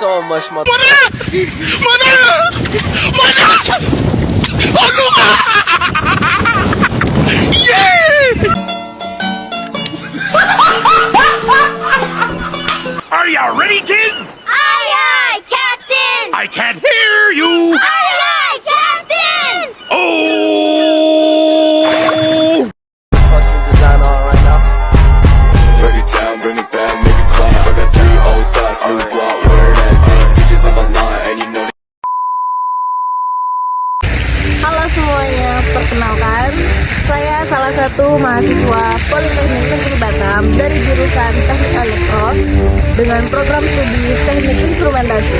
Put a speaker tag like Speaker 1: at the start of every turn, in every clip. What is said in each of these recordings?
Speaker 1: so much, mother.
Speaker 2: Are you ready, kids?
Speaker 3: Aye, aye, Captain!
Speaker 2: I can't hear you.
Speaker 3: Aye, aye, Captain!
Speaker 2: Oh!
Speaker 1: Fucking design on right now.
Speaker 4: Break it down, bring it back, make it clap. I got 3 old thoughts, new block, where that thing. Bitches on my line, and you know.
Speaker 5: Halo semuanya, perkenalkan saya salah satu mahasiswa Politeknik Negeri Batam dari jurusan Teknik Elektro dengan program studi Teknik Instrumentasi.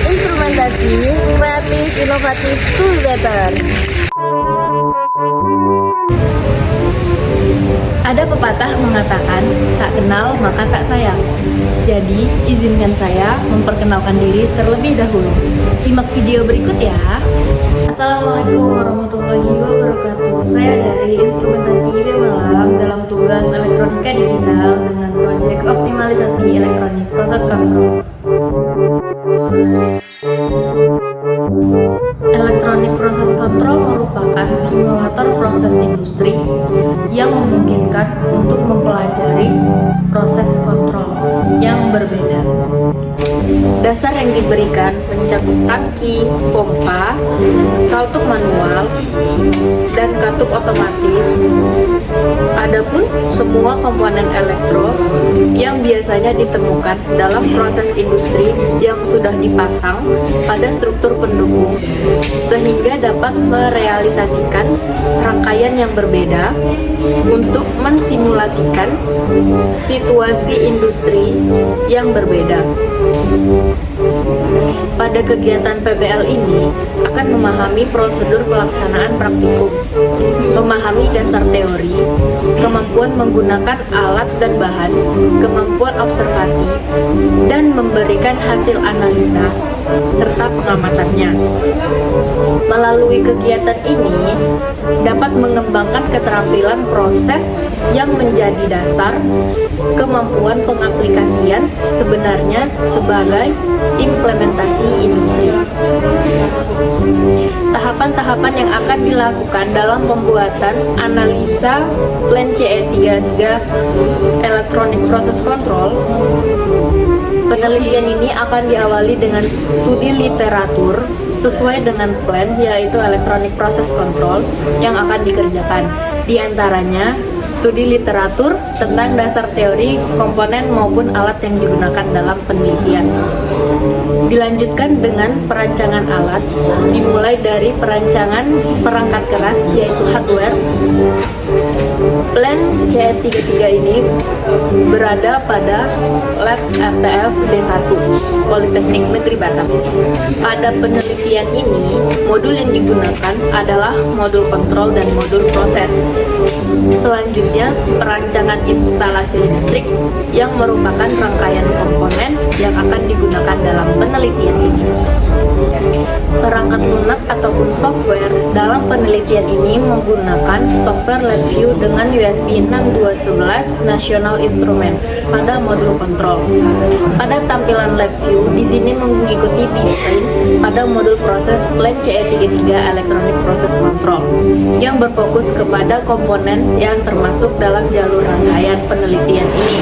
Speaker 5: Instrumentasi kreatif, inovatif, to be better. Ada pepatah mengatakan, tak kenal maka tak sayang. Jadi, izinkan saya memperkenalkan diri terlebih dahulu. Simak video berikut ya. Assalamualaikum warahmatullahi wabarakatuh. Saya dari Instrumentasi IB Malang dalam tugas elektronika digital dengan proyek optimalisasi elektronik proses kontrol. Elektronik proses kontrol merupakan simulator proses industri yang memungkinkan untuk mempelajari proses kontrol yang berbeda. Dasar yang diberikan mencakup tangki, pompa, katup manual, dan katup otomatis. Adapun semua komponen elektro yang biasanya ditemukan dalam proses industri yang sudah dipasang pada struktur pendukung sehingga dapat merealisasikan rangkaian yang berbeda untuk mensimulasikan situasi industri yang berbeda. Pada kegiatan PBL ini akan memahami prosedur pelaksanaan praktikum, memahami dasar teori, kemampuan menggunakan alat dan bahan, kemampuan observasi, dan memberikan hasil analisa serta pengamatannya. Melalui kegiatan ini dapat mengembangkan keterampilan proses yang menjadi dasar kemampuan pengaplikasian sebenarnya sebagai implementasi industri. Tahapan-tahapan yang akan dilakukan dalam pembuatan analisa plan CE33 Electronic Process Control. Penelitian ini akan diawali dengan studi literatur sesuai dengan plan, yaitu Electronic Process Control yang akan dikerjakan. Di antaranya studi literatur tentang dasar teori, komponen maupun alat yang digunakan dalam penelitian. Dilanjutkan dengan perancangan alat, dimulai dari perancangan perangkat keras yaitu hardware. Plan CE33 ini berada pada Lab RTF D1 Politeknik Negeri Batam. Pada penelitian ini, modul yang digunakan adalah modul kontrol dan modul proses. Selanjutnya, perancangan instalasi listrik yang merupakan rangkaian komponen yang akan digunakan dalam penelitian ini. Perangkat lunak ataupun software dalam penelitian ini menggunakan software LabVIEW dengan USB 6211 National Instrument pada modul kontrol. Pada tampilan LabVIEW di sini mengikuti desain pada modul proses plan CE33 Electronic Process Control yang berfokus kepada komponen yang termasuk dalam jalur rangkaian penelitian ini.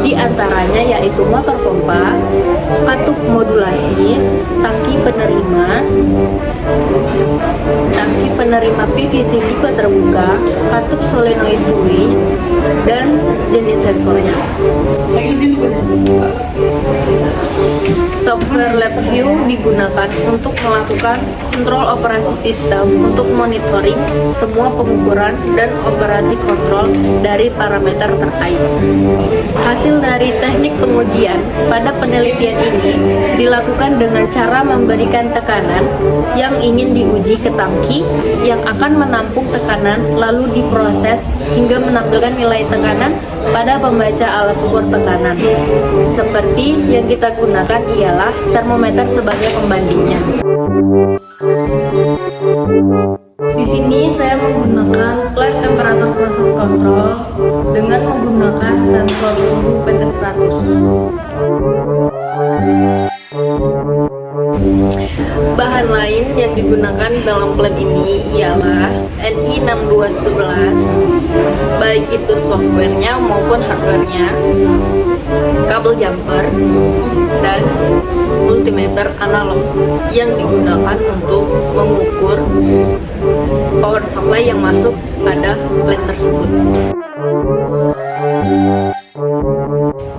Speaker 5: Di antaranya yaitu motor pompa, katup modulasi, tangki penerima PVC tipe terbuka, katup solenoid twist, dan jenis sensornya. Software LabVIEW digunakan untuk melakukan kontrol operasi sistem untuk monitoring semua pengukuran dan operasi kontrol dari parameter terkait. Hasil dari teknik pengujian pada penelitian ini dilakukan dengan cara memberikan tekanan yang ingin diuji ke tangki yang akan menampung tekanan lalu diproses hingga menampilkan nilai tekanan pada pembaca alat ukur tekanan. Seperti yang kita gunakan ialah termometer sebagai pembandingnya. Di sini saya menggunakan plan temperatur proses kontrol dengan menggunakan sensor suhu PT100. Bahan lain yang digunakan dalam plan ini ialah NI6211, baik itu softwarenya maupun hardwarenya, kabel jumper, dan multimeter analog yang digunakan untuk mengukur power supply yang masuk pada plan tersebut.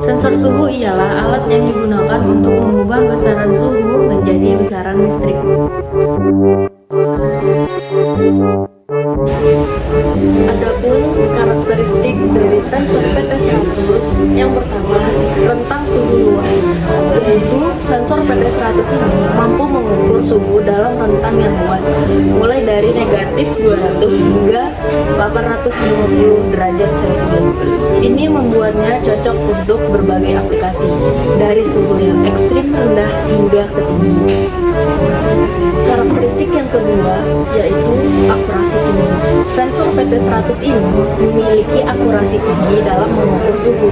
Speaker 5: Sensor suhu ialah alat yang digunakan untuk mengubah besaran suhu menjadi besaran listrik. Adapun karakteristik dari sensor PT100, yang pertama, rentang suhu luas, yaitu sensor PT100 ini mampu mengukur suhu dalam rentang yang luas, mulai dari negatif 200 hingga 850 derajat Celcius. Ini membuatnya cocok untuk berbagai aplikasi, dari suhu yang ekstrim rendah hingga ke tinggi. Karakteristik yang kedua yaitu akurasi tinggi. Sensor PT100 ini memiliki akurasi tinggi dalam mengukur suhu.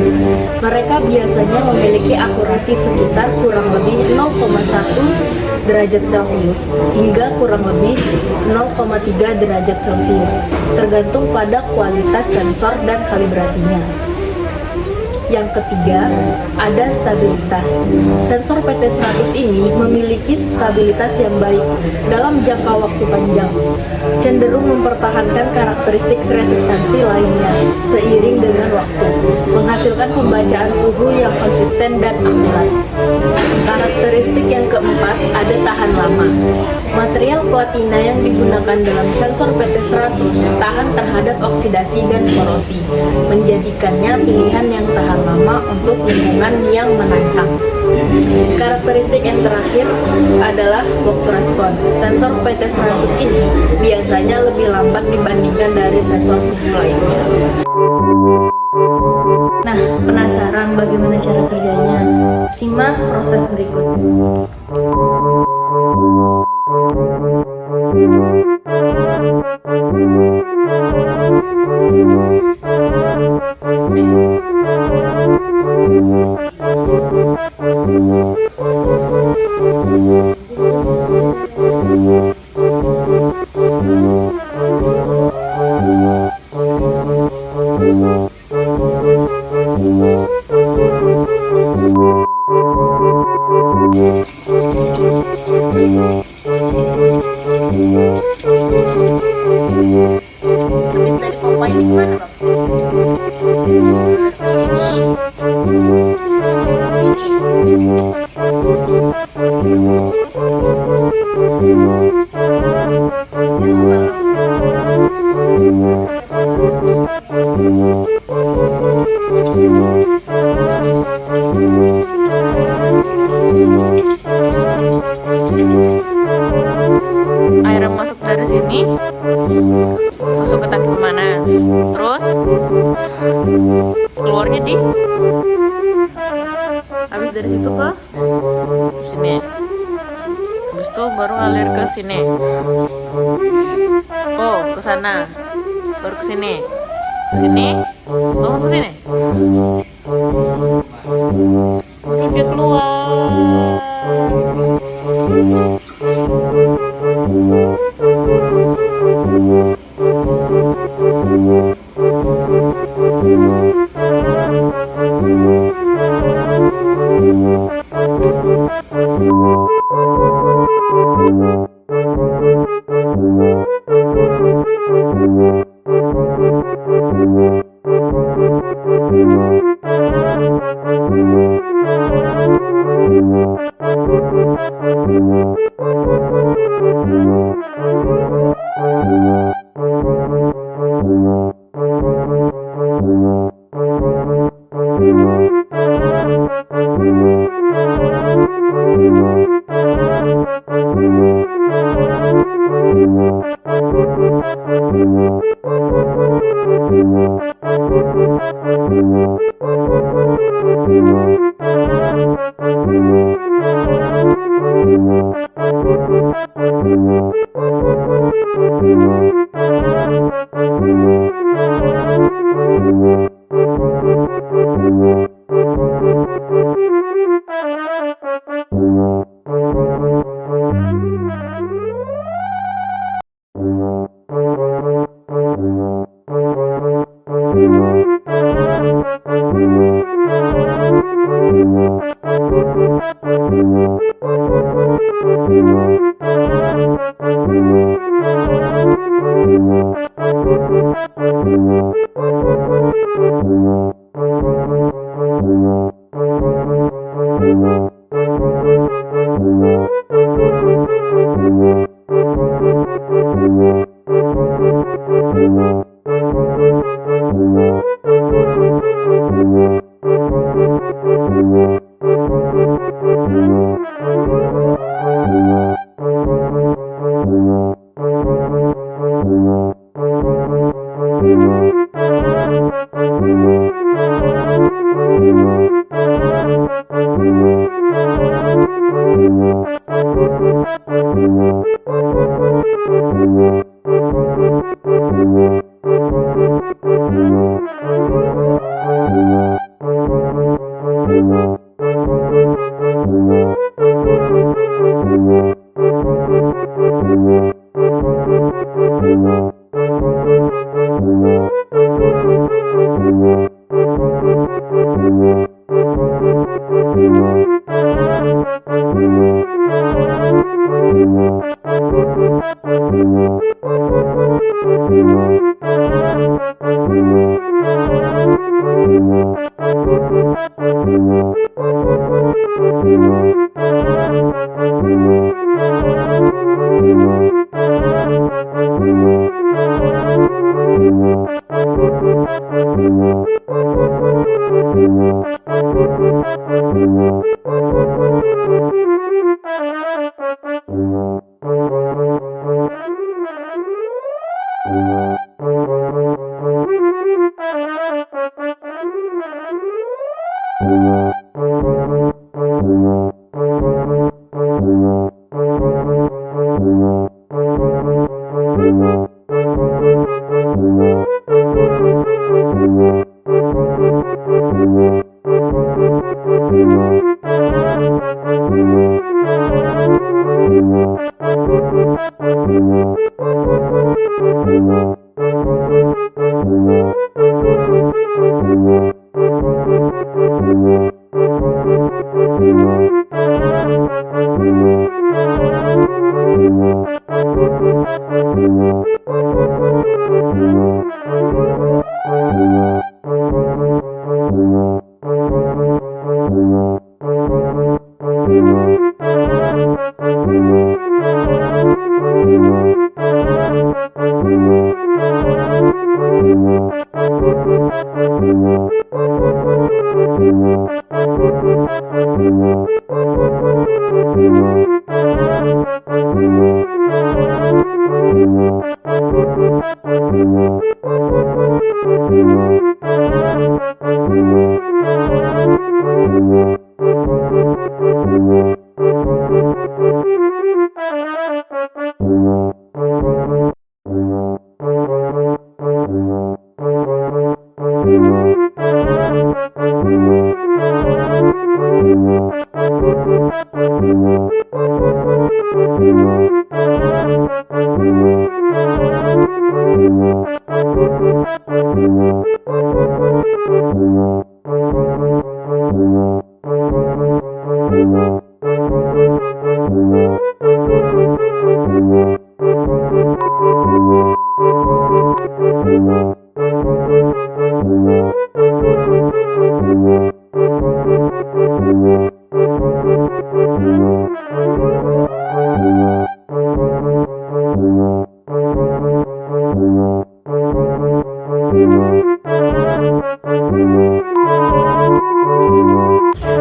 Speaker 5: Mereka biasanya memiliki akurasi sekitar kurang lebih 0,1 derajat Celcius hingga kurang lebih 0,3 derajat Celcius, tergantung pada kualitas sensor dan kalibrasinya. Yang ketiga, ada stabilitas. Sensor PT100 ini memiliki stabilitas yang baik dalam jangka waktu panjang, cenderung mempertahankan karakteristik resistansi lainnya seiring dengan waktu, menghasilkan pembacaan suhu yang konsisten dan akurat. Karakteristik yang keempat, ada tahan lama. Material platina yang digunakan dalam sensor PT100 tahan terhadap oksidasi dan korosi, menjadikannya pilihan yang tahan lama untuk lingkungan yang menantang. Karakteristik yang terakhir adalah waktu respon. Sensor PT100 ini biasanya lebih lambat dibandingkan dari sensor suhu lainnya. Nah, penasaran bagaimana cara kerjanya? Simak proses berikut. Habis dari pompa ini kemana, Bang? Ke sini. Air yang masuk dari sini masuk ke tangki pemanas, terus keluarnya di habis dari situ ke sini, habis itu baru ngalir ke sini, oh ke sana, baru ke sini, langsung ke sini, baru dia keluar.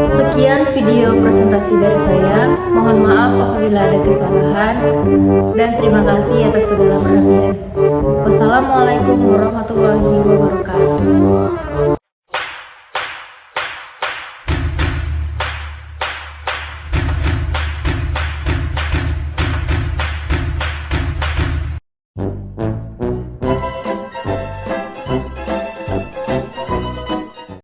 Speaker 5: Sekian video presentasi dari saya. Mohon maaf apabila ada kesalahan dan terima kasih atas segala perhatian. Wassalamualaikum warahmatullahi wabarakatuh.